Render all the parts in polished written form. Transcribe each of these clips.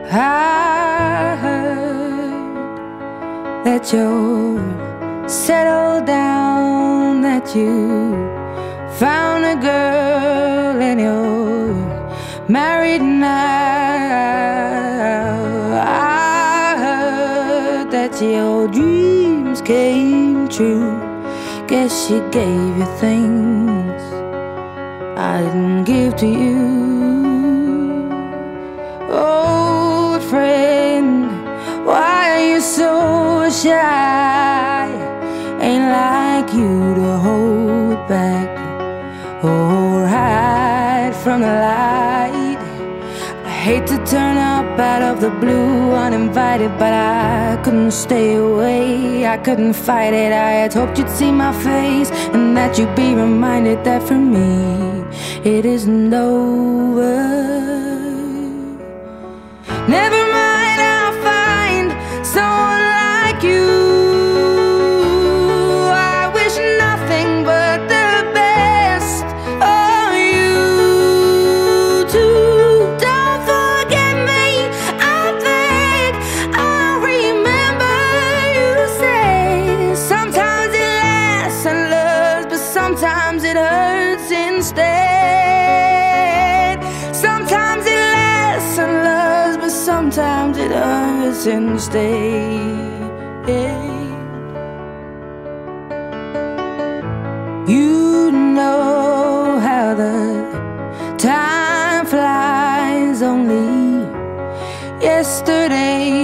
I heard that you're settled down, that you found a girl and you're married now. I heard that your dreams came true. Guess she gave you things I didn't give to you. Old friend, why are you so shy? Ain't like you to hold back or hide from the light. I hate to turn up out of the blue uninvited, but I couldn't stay away, I couldn't fight it. I had hoped you'd see my face and that you'd be reminded that for me it isn't over. Never mind, I'll find someone like you. I wish nothing but the best for you too. Don't forget me, I beg. I'll remember you say sometimes it lasts and loves, but sometimes it hurts instead. Sometimes it lasts and loves, but sometimes it hurts instead. You know how the time flies. Only yesterday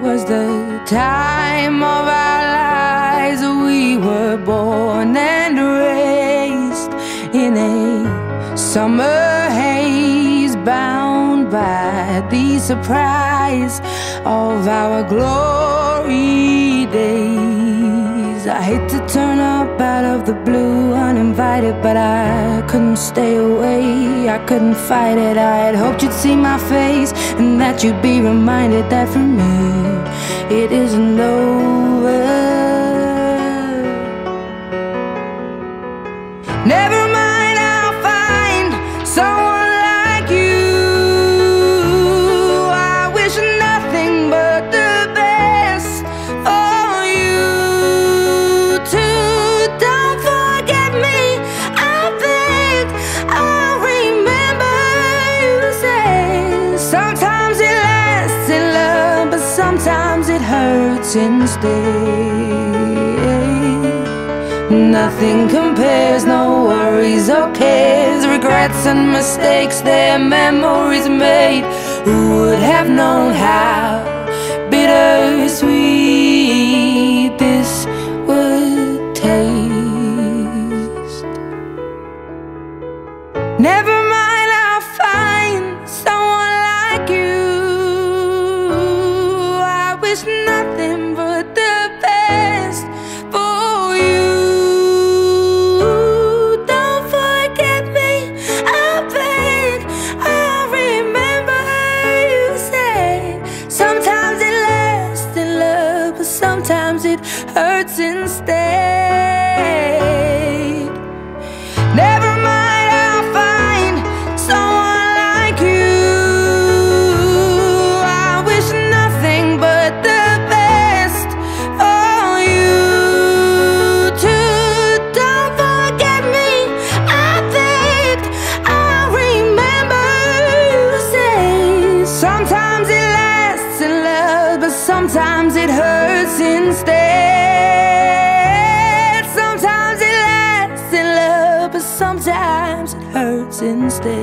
was the time of our lives. We were born and raised in a summer haze, bound by the surprise of our glory days. I hate to turn up out of the blue uninvited, but I couldn't stay away, I couldn't fight it. I had hoped you'd see my face and that you'd be reminded that for me it isn't over. Never mind, I'll find someone like you. I wish nothing but the best for you too. Don't forget me, I beg. I'll remember you say sometimes it lasts in love, but sometimes it hurts instead. Nothing compares, no worries or cares, regrets and mistakes, their memories made. Who would have known how bittersweet this would taste? Never mind, I'll find someone like you. I wish nothing but the best for you. Don't forget me, I beg. I'll remember you say sometimes it lasts in love, but sometimes it hurts instead. Never mind, I'll find someone like you. I wish nothing but the best for you too. Don't forget me, I beg. I'll remember you say sometimes it lasts in love, but sometimes it hurts instead. Sometimes it lasts in love, but sometimes it hurts instead.